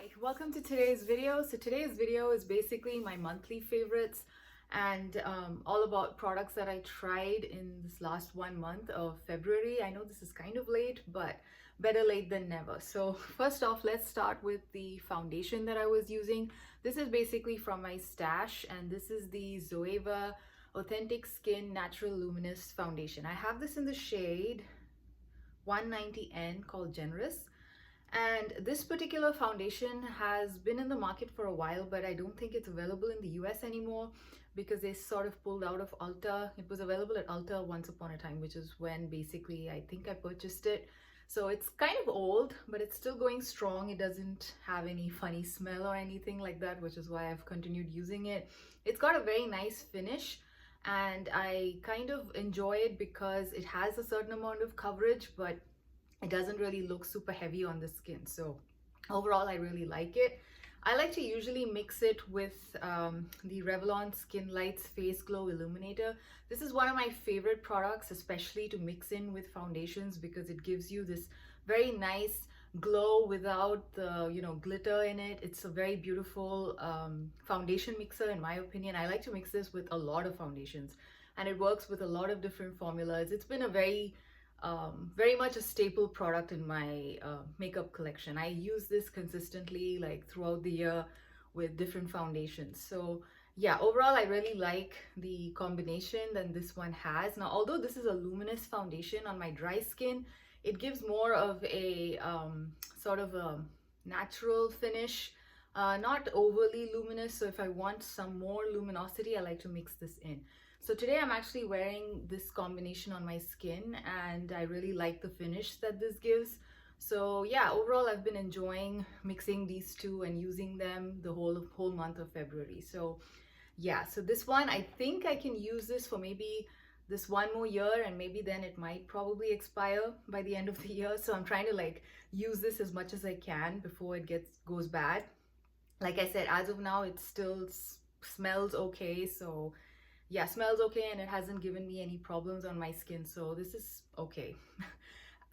Hi, welcome to today's video. So today's video is basically my monthly favorites and all about products that I tried in this last 1 month of February. I know this is kind of late, but better late than never. So first off, let's start with the foundation that I was using. This is basically from my stash, and this is the Zoeva Authentic Skin Natural Luminous Foundation. I have this in the shade 190N called Generous. And this particular foundation has been in the market for a while, but I don't think it's available in the US anymore because they sort of pulled out of Ulta. It was available at Ulta once upon a time, which is when basically I think I purchased it. So it's kind of old, but it's still going strong. It doesn't have any funny smell or anything like that, which is why I've continued using it. It's got a very nice finish, and I kind of enjoy it because it has a certain amount of coverage, but it doesn't really look super heavy on the skin. So overall, I really like it. I like to usually mix it with the Revlon Skinlights Face Glow Illuminator. This is one of my favorite products, especially to mix in with foundations, because it gives you this very nice glow without the glitter in it. It's a very beautiful foundation mixer, in my opinion. I like to mix this with a lot of foundations, and it works with a lot of different formulas. It's been a very much a staple product in my makeup collection. I use this consistently like throughout the year with different foundations. So yeah, overall I really like the combination that this one has. Now, although this is a luminous foundation on my dry skin, it gives more of a sort of a natural finish, not overly luminous. So if I want some more luminosity, I like to mix this in. So today I'm actually wearing this combination on my skin, and I really like the finish that this gives. So yeah, overall I've been enjoying mixing these two and using them the whole month of February. So yeah, so this one, I think I can use this for maybe this one more year, and maybe then it might probably expire by the end of the year. So I'm trying to like use this as much as I can before it goes bad. Like I said, as of now it still smells okay. So yeah, smells okay, and it hasn't given me any problems on my skin, so this is okay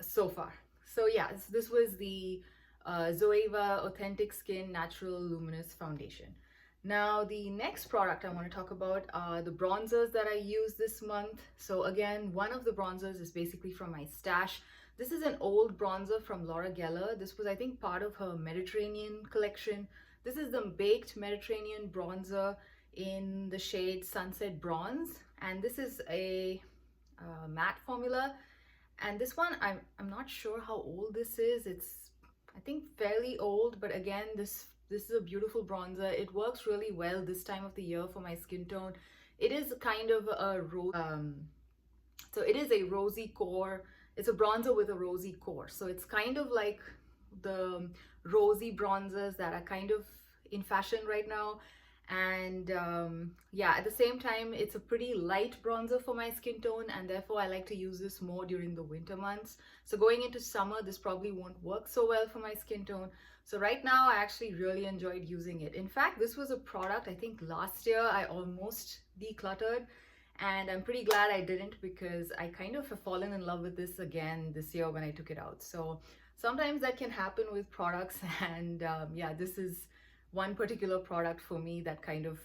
so far. So yeah, this was the Zoeva Authentic Skin Natural Luminous Foundation. Now the next product I want to talk about are the bronzers that I use this month. So again, one of the bronzers is basically from my stash. This is an old bronzer from Laura Geller. This was, I think, part of her Mediterranean collection. This is the Baked Mediterranean bronzer in the shade Sunset Bronze, and this is a matte formula. And this one, I'm not sure how old this is. It's, I think, fairly old, but again, this is a beautiful bronzer. It works really well this time of the year for my skin tone. It is kind of a so it is a rosy core. It's a bronzer with a rosy core, so it's kind of like the rosy bronzers that are kind of in fashion right now. And yeah, at the same time, it's a pretty light bronzer for my skin tone, and therefore I like to use this more during the winter months. So going into summer, this probably won't work so well for my skin tone. So right now I actually really enjoyed using it. In fact, this was a product I think last year I almost decluttered, and I'm pretty glad I didn't, because I kind of have fallen in love with this again this year when I took it out. So sometimes that can happen with products, and yeah, this is one particular product for me that kind of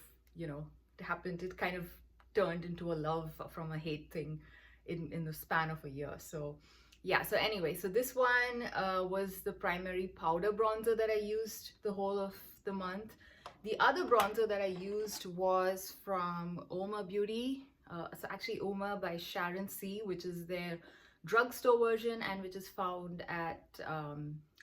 happened. It kind of turned into a love from a hate thing in the span of a year. So yeah, so anyway, so this one was the primary powder bronzer that I used the whole of the month. The other bronzer that I used was from Uoma Beauty, so actually Uoma by Sharon C, which is their drugstore version and which is found at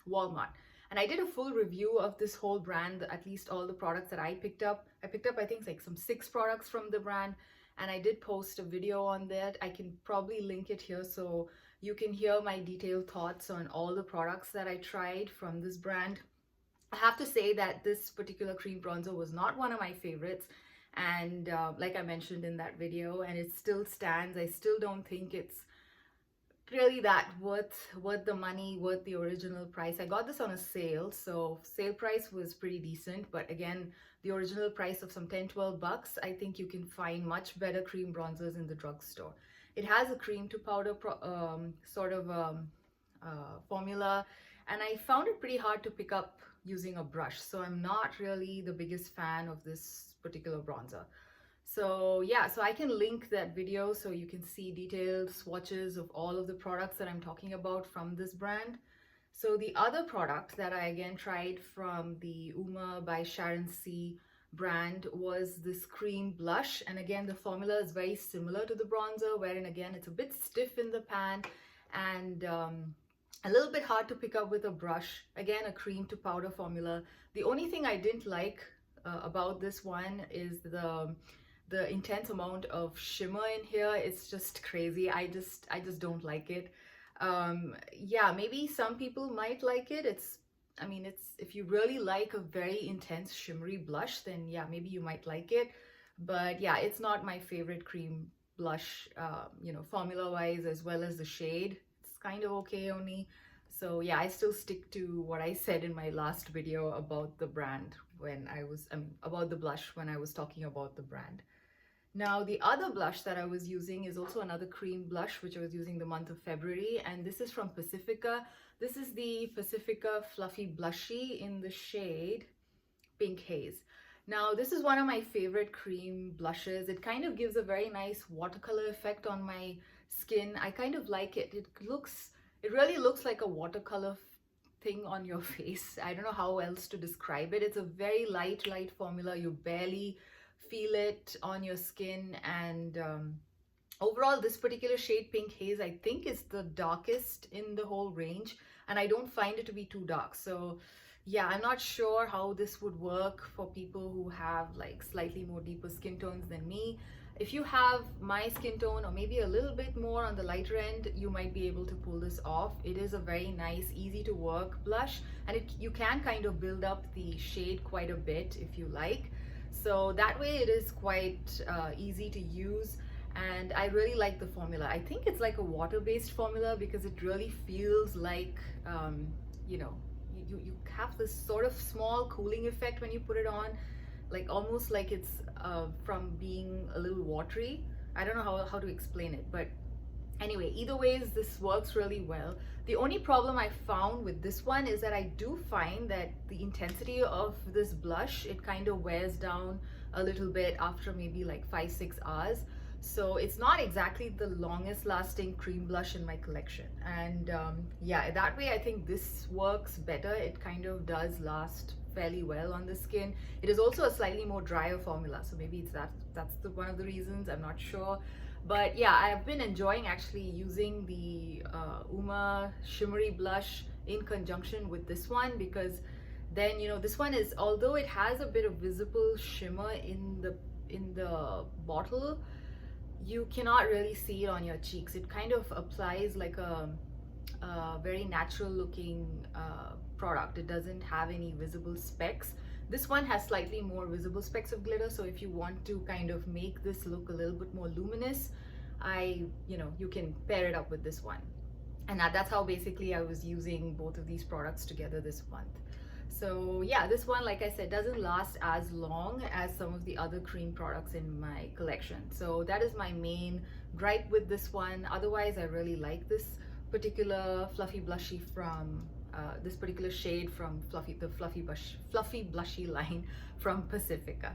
Walmart. And I did a full review of this whole brand, at least all the products that I picked up. I think like some 6 products from the brand, and I did post a video on that. I can probably link it here so you can hear my detailed thoughts on all the products that I tried from this brand. I have to say that this particular cream bronzer was not one of my favorites, and like I mentioned in that video, and it still stands. I still don't think it's really that worth the money, worth the original price. I got this on a sale, so sale price was pretty decent, but again, the original price of some $10-12, I think you can find much better cream bronzers in the drugstore. It has a cream to powder formula, and I found it pretty hard to pick up using a brush. So I'm not really the biggest fan of this particular bronzer. So yeah, so I can link that video so you can see detailed swatches of all of the products that I'm talking about from this brand. So the other product that I again tried from the Uoma by Sharon C brand was this cream blush. And again, the formula is very similar to the bronzer, wherein again, it's a bit stiff in the pan and a little bit hard to pick up with a brush. Again, a cream to powder formula. The only thing I didn't like about this one is the intense amount of shimmer in here. It's just crazy. I just don't like it. Yeah, maybe some people might like it. I mean, if you really like a very intense shimmery blush, then yeah, maybe you might like it. But yeah, it's not my favorite cream blush, you know, formula wise, as well as the shade. It's kind of okay only. So yeah, I still stick to what I said in my last video about the brand when I was, about the blush when I was talking about the brand. Now, the other blush that I was using is also another cream blush, which I was using the month of February, and this is from Pacifica. This is the Pacifica Fluffy Blushy in the shade Pink Haze. Now, this is one of my favorite cream blushes. It kind of gives a very nice watercolor effect on my skin. I kind of like it. It really looks like a watercolor thing on your face. I don't know how else to describe it. It's a very light formula. You barely feel it on your skin, and overall this particular shade Pink Haze I think is the darkest in the whole range, and I don't find it to be too dark. So yeah, I'm not sure how this would work for people who have like slightly more deeper skin tones than me. If you have my skin tone or maybe a little bit more on the lighter end, you might be able to pull this off. It is a very nice, easy to work blush, and you can kind of build up the shade quite a bit if you like. So that way it is quite easy to use, and I really like the formula. I think it's like a water-based formula because it really feels like, you know, you have this sort of small cooling effect when you put it on, like almost like it's from being a little watery. I don't know how to explain it, but anyway, either ways, this works really well. The only problem I found with this one is that I do find that the intensity of this blush, it kind of wears down a little bit after maybe like 5-6 hours. So it's not exactly the longest lasting cream blush in my collection. And yeah, that way I think this works better. It kind of does last fairly well on the skin. It is also a slightly more drier formula, so maybe it's that's one of the reasons. I'm not sure. But yeah, I've been enjoying actually using the Uoma shimmery blush in conjunction with this one, because then, you know, this one is, although it has a bit of visible shimmer in the bottle, you cannot really see it on your cheeks. It kind of applies like a very natural looking product. It doesn't have any visible specks. This one has slightly more visible specks of glitter, so if you want to kind of make this look a little bit more luminous, you can pair it up with this one. And that's how basically I was using both of these products together this month. So yeah, this one, like I said, doesn't last as long as some of the other cream products in my collection. So that is my main gripe with this one. Otherwise, I really like this particular fluffy blushy from this particular shade from the Fluffy Blushy line from Pacifica.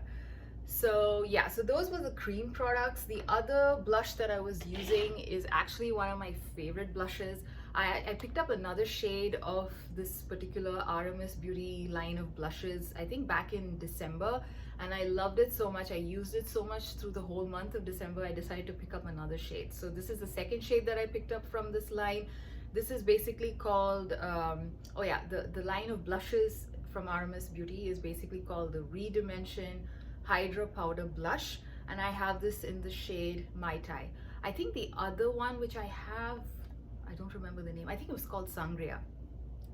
So yeah, so those were the cream products. The other blush that I was using is actually one of my favorite blushes. I picked up another shade of this particular RMS Beauty line of blushes, I think back in December, and I loved it so much. I used it so much through the whole month of December, I decided to pick up another shade. So this is the second shade that I picked up from this line. This is basically called, the line of blushes from RMS Beauty is basically called the Redimension Hydra Powder Blush, and I have this in the shade Mai Tai. I think the other one which I have, I don't remember the name, I think it was called Sangria.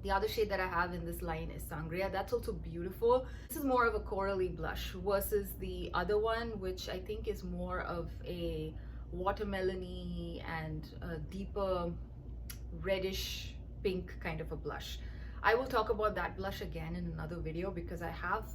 The other shade that I have in this line is Sangria. That's also beautiful. This is more of a corally blush versus the other one, which I think is more of a watermelony and a deeper reddish pink kind of a blush. I will talk about that blush again in another video because I have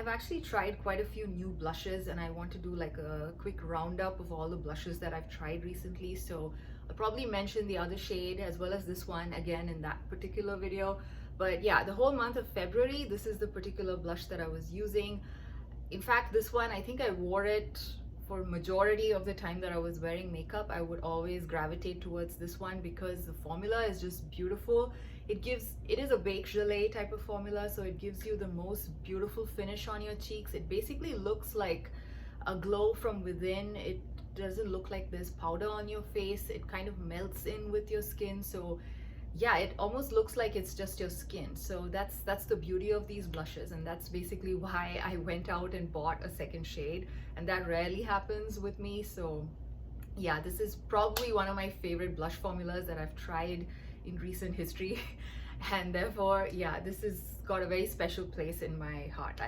actually tried quite a few new blushes, and I want to do like a quick roundup of all the blushes that I've tried recently. So I'll probably mention the other shade as well as this one again in that particular video. But yeah, the whole month of February, this is the particular blush that I was using. In fact, this one, I think I wore it for majority of the time that I was wearing makeup. I would always gravitate towards this one because the formula is just beautiful. It is a baked gelée type of formula, so it gives you the most beautiful finish on your cheeks. It basically looks like a glow from within. It doesn't look like there's powder on your face. It kind of melts in with your skin. So yeah, it almost looks like it's just your skin. So that's the beauty of these blushes, and that's basically why I went out and bought a second shade, and that rarely happens with me. So yeah, this is probably one of my favorite blush formulas that I've tried in recent history and therefore yeah, this has got a very special place in my heart.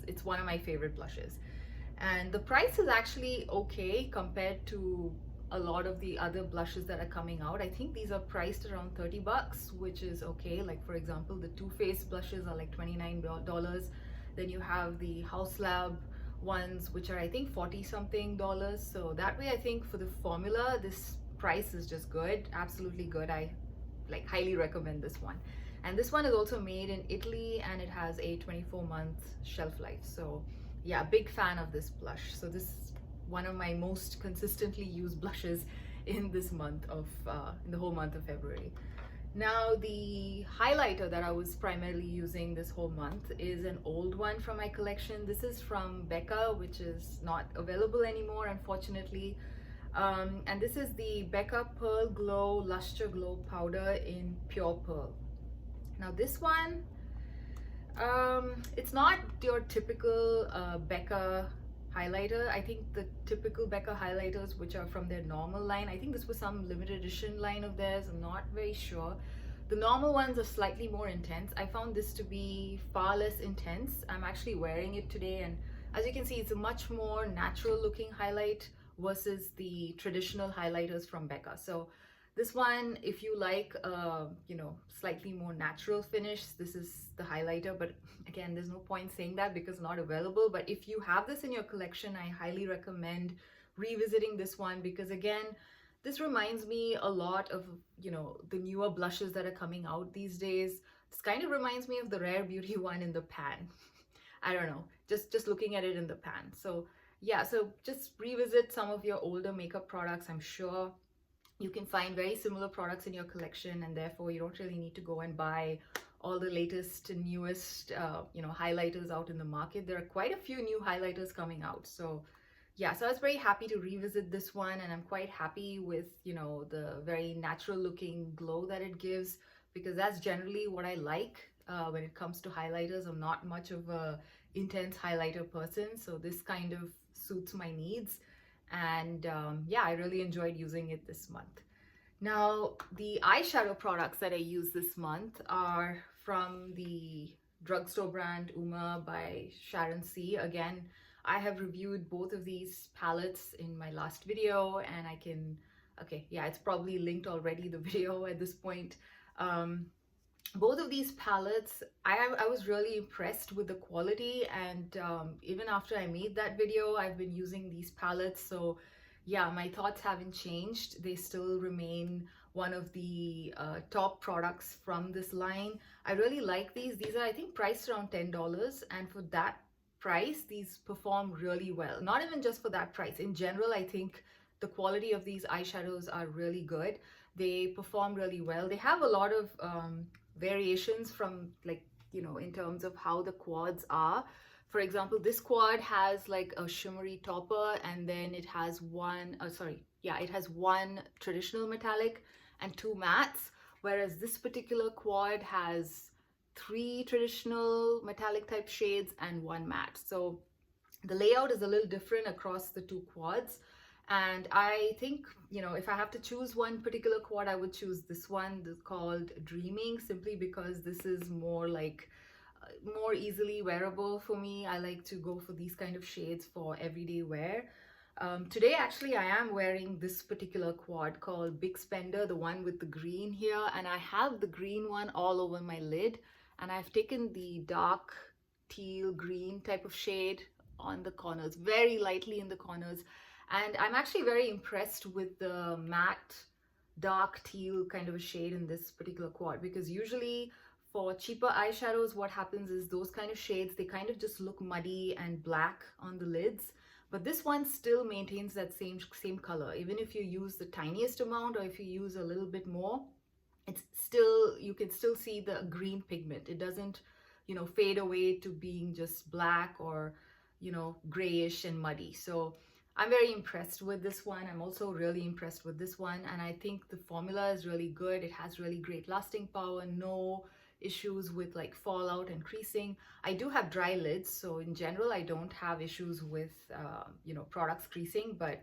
It's one of my favorite blushes, and the price is actually okay compared to a lot of the other blushes that are coming out. I think these are priced around 30 bucks, which is okay. Like for example, the Too Faced blushes are like $29. Then you have the House Lab ones, which are I think 40 something dollars. So that way I think for the formula, this price is just good, absolutely good. I like highly recommend this one. And this one is also made in Italy, and it has a 24-month shelf life. So yeah, big fan of this blush. So this is one of my most consistently used blushes in this month of in the whole month of February. Now the highlighter that I was primarily using this whole month is an old one from my collection. This is from Becca, which is not available anymore, unfortunately. And this is the Becca Pearl Glow Luster Glow Powder in Pure Pearl. Now this one, it's not your typical Becca highlighter. I think the typical Becca highlighters, which are from their normal line, I think this was some limited edition line of theirs, I'm not very sure. The normal ones are slightly more intense. I found this to be far less intense. I'm actually wearing it today, and as you can see, it's a much more natural looking highlight versus the traditional highlighters from Becca. So this one, if you like you know, slightly more natural finish, this is the highlighter. But again, there's no point saying that because it's not available. But if you have this in your collection, I highly recommend revisiting this one, because again, this reminds me a lot of, you know, the newer blushes that are coming out these days. This kind of reminds me of the Rare Beauty one in the pan. I don't know, just looking at it in the pan. So yeah, so just revisit some of your older makeup products. I'm sure you can find very similar products in your collection, and therefore you don't really need to go and buy all the latest and newest you know, highlighters out in the market. There are quite a few new highlighters coming out. So yeah, so I was very happy to revisit this one, and I'm quite happy with, you know, the very natural looking glow that it gives, because that's generally what I like when it comes to highlighters. I'm not much of a intense highlighter person, so this kind of suits my needs. And yeah, I really enjoyed using it this month. Now the eyeshadow products that I use this month are from the drugstore brand Uoma by Sharon C. Again, I have reviewed both of these palettes in my last video, and I can, okay, yeah, it's probably linked already, the video at this point. Both of these palettes, I was really impressed with the quality, and even after I made that video, I've been using these palettes. So yeah, my thoughts haven't changed. They still remain one of the top products from this line. I really like these. These are, I think, priced around $10, and for that price, these perform really well. Not even just for that price. In general, I think the quality of these eyeshadows are really good. They perform really well. They have a lot of variations from, like, you know, in terms of how the quads are. For example, this quad has like a shimmery topper, and then it has one, it has one traditional metallic and two mattes, whereas this particular quad has 3 traditional metallic type shades and 1 matte. So the layout is a little different across the 2 quads. And I think, you know, if I have to choose one particular quad, I would choose this one called Dreaming, simply because this is more like more easily wearable for me. I like to go for these kind of shades for everyday wear. Today, actually, I am wearing this particular quad called Big Spender, the one with the green here, and I have the green one all over my lid, and I've taken the dark teal green type of shade on the corners, very lightly in the corners. And I'm actually very impressed with the matte dark teal kind of a shade in this particular quad, because usually For cheaper eyeshadows, what happens is those kind of shades, they kind of just look muddy and black on the lids. But this one still maintains that same color. Even if you use the tiniest amount or if you use a little bit more, it's still, you can still see the green pigment. It doesn't, you know, fade away to being just black or, you know, grayish and muddy. So I'm very impressed with this one. I'm also really impressed with this one, and I think the formula is really good. It has really great lasting power, no issues with like fallout and creasing. I do have dry lids, so in general I don't have issues with you know, products creasing, but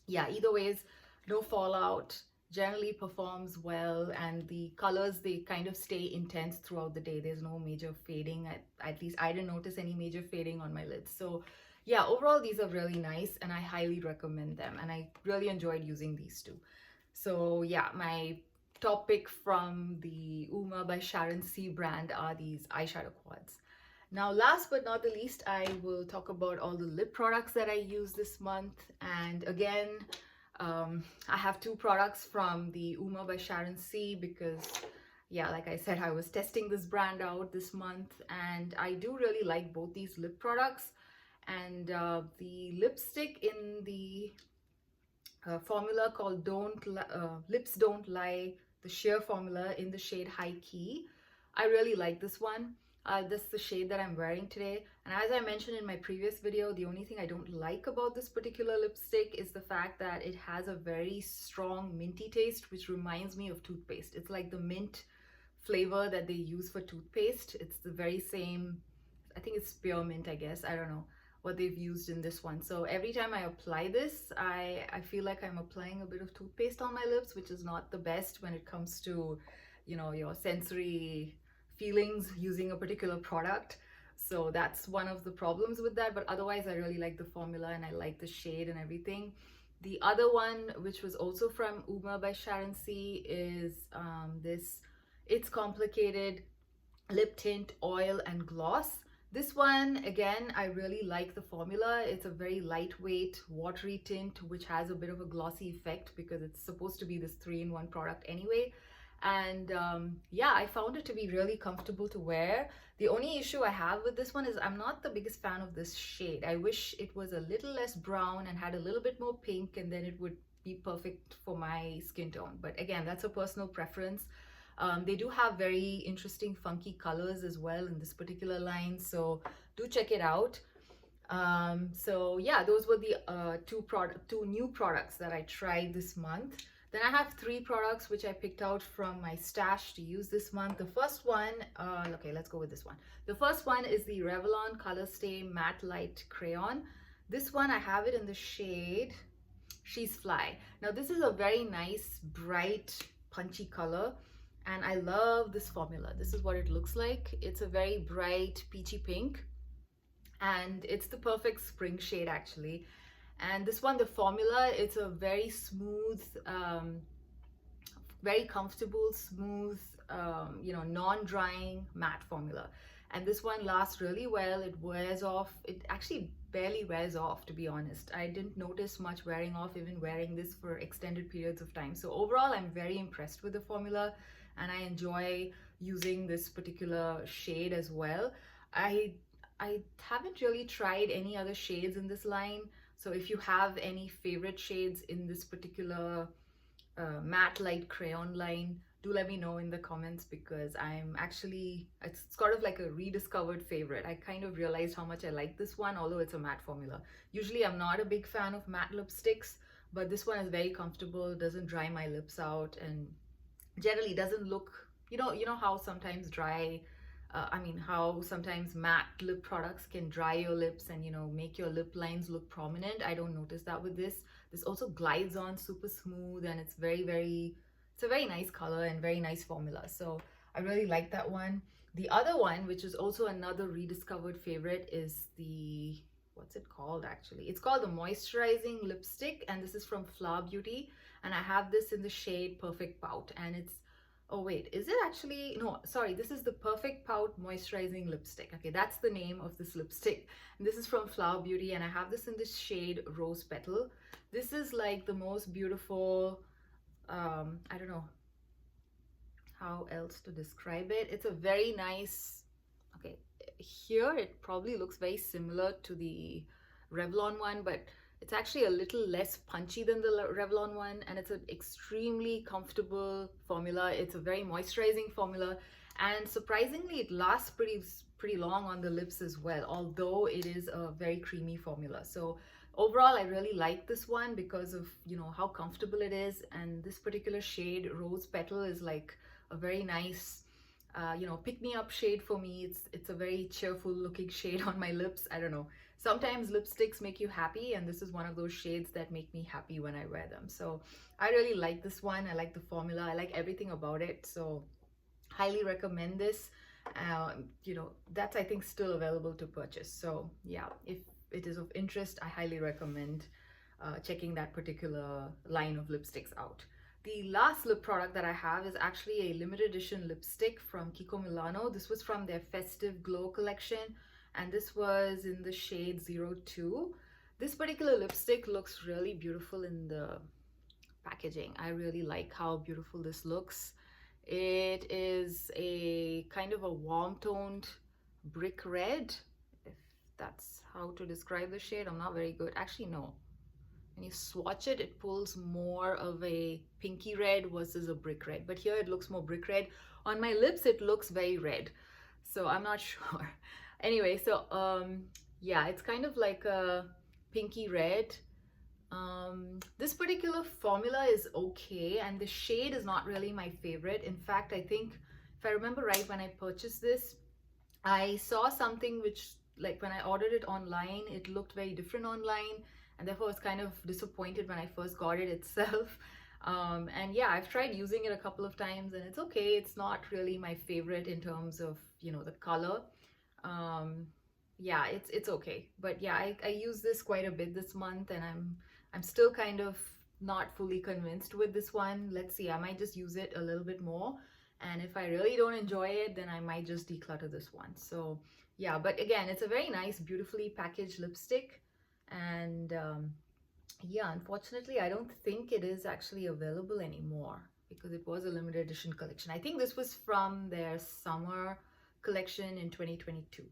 yeah, either ways, no fallout, generally performs well, and the colors, they kind of stay intense throughout the day. There's no major fading. At least I didn't notice any major fading on my lids. So yeah, overall these are really nice and I highly recommend them, and I really enjoyed using these two. So yeah, my top pick from the Uoma by Sharon C brand are these eyeshadow quads. Now, last but not the least, I will talk about all the lip products that I use this month. And again, I have two products from the Uoma by Sharon C because, yeah, like I said, I was testing this brand out this month, and I do really like both these lip products. And the lipstick in the formula called Lips Don't Lie, the sheer formula in the shade High Key. I really like this one. This is the shade that I'm wearing today. And as I mentioned in my previous video, the only thing I don't like about this particular lipstick is the fact that it has a very strong minty taste, which reminds me of toothpaste. It's like the mint flavor that they use for toothpaste. It's the very same, I think it's spearmint, I guess. I don't know what they've used in this one. So every time I apply this, I feel like I'm applying a bit of toothpaste on my lips, which is not the best when it comes to, you know, your sensory feelings using a particular product. So that's one of the problems with that. But otherwise, I really like the formula and I like the shade and everything. The other one, which was also from Uoma by Sharon C, is this It's Complicated Lip Tint Oil and Gloss. This one, again, I really like the formula. It's a very lightweight, watery tint, which has a bit of a glossy effect because it's supposed to be this 3-in-1 product anyway. And yeah, I found it to be really comfortable to wear. The only issue I have with this one is I'm not the biggest fan of this shade. I wish it was a little less brown and had a little bit more pink, and then it would be perfect for my skin tone. But again, that's a personal preference. They do have very interesting funky colors as well in this particular line, so do check it out. So yeah, those were the two new products that I tried this month. Then I have 3 products which I picked out from my stash to use this month. The first one, okay, let's go with this one. The first one is the Revlon Color Stay Matte Light Crayon. This one, I have it in the shade She's Fly. Now this is a very nice, bright, punchy color, and I love this formula. This is what it looks like. It's a very bright peachy pink, and it's the perfect spring shade actually. And this one, the formula, it's a very smooth, very comfortable, smooth, you know, non-drying matte formula. And this one lasts really well. It wears off. It actually barely wears off, to be honest. I didn't notice much wearing off even wearing this for extended periods of time. So overall, I'm very impressed with the formula, and I enjoy using this particular shade as well. I haven't really tried any other shades in this line. So if you have any favorite shades in this particular matte light crayon line, do let me know in the comments, because I'm actually, it's sort of like a rediscovered favorite. I kind of realized how much I like this one, although it's a matte formula. Usually I'm not a big fan of matte lipsticks, but this one is very comfortable, doesn't dry my lips out, and generally doesn't look, you know how sometimes how sometimes matte lip products can dry your lips and, you know, make your lip lines look prominent. I don't notice that with this. This also glides on super smooth, and it's it's a very nice color and very nice formula. So I really like that one. The other one, which is also another rediscovered favorite, is the, what's it called actually? It's called the Moisturizing Lipstick, and this is from Flower Beauty. And I have this in the shade Perfect Pout, and it's, oh wait, is it actually, no, sorry, this is the Perfect Pout Moisturizing Lipstick. Okay, that's the name of this lipstick. And this is from Flower Beauty, and I have this in this shade Rose Petal. This is like the most beautiful, I don't know how else to describe it. It's a very nice, okay, here it probably looks very similar to the Revlon one, but it's actually a little less punchy than the Revlon one, and it's an extremely comfortable formula. It's a very moisturizing formula, and surprisingly it lasts pretty long on the lips as well, although it is a very creamy formula. So overall I really like this one because of, you know, how comfortable it is. And this particular shade, Rose Petal, is like a very nice you know, pick me up shade for me. It's a very cheerful looking shade on my lips. I don't know, sometimes lipsticks make you happy, and this is one of those shades that make me happy when I wear them. So I really like this one. I like the formula, I like everything about it, so highly recommend this. You know, that's, I think, still available to purchase. So yeah, if it is of interest, I highly recommend checking that particular line of lipsticks out. The last lip product that I have is actually a limited edition lipstick from Kiko Milano. This was from their Festive Glow collection, and this was in the shade 02. This particular lipstick looks really beautiful in the packaging. I really like how beautiful this looks. It is a kind of a warm toned brick red, if that's how to describe the shade. I'm not very good. Actually, no. When you swatch it, it pulls more of a pinky red versus a brick red. But here it looks more brick red. On my lips, it looks very red. So I'm not sure. Anyway, so yeah, it's kind of like a pinky red. This particular formula is okay, and the shade is not really my favorite. In fact, I think, if I remember right, when I purchased this, I saw something which, like, when I ordered it online, it looked very different online, and therefore I was kind of disappointed when I first got it itself. And yeah, I've tried using it a couple of times, and it's okay. It's not really my favorite in terms of, you know, the color. Yeah, it's okay. But yeah, I use this quite a bit this month, and I'm still kind of not fully convinced with this one. Let's see, I might just use it a little bit more, and if I really don't enjoy it, then I might just declutter this one. So yeah, but again, it's a very nice, beautifully packaged lipstick. And yeah, unfortunately I don't think it is actually available anymore, because it was a limited edition collection. I think this was from their summer collection in 2022.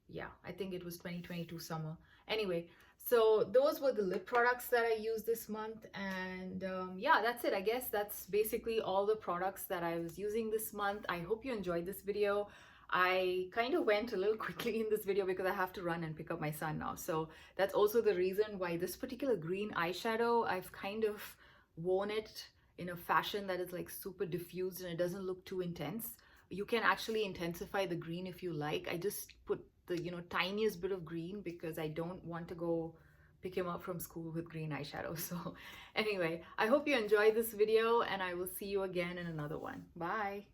Yeah, I think it was 2022 summer. Anyway, so those were the lip products that I used this month. And yeah, that's it. I guess that's basically all the products that I was using this month. I hope you enjoyed this video. I kind of went a little quickly in this video because I have to run and pick up my son now. So that's also the reason why this particular green eyeshadow, I've kind of worn it in a fashion that is like super diffused and it doesn't look too intense. You can actually intensify the green if you like. I just put the, you know, tiniest bit of green because I don't want to go pick him up from school with green eyeshadow. So anyway, I hope you enjoyed this video, and I will see you again in another one. Bye.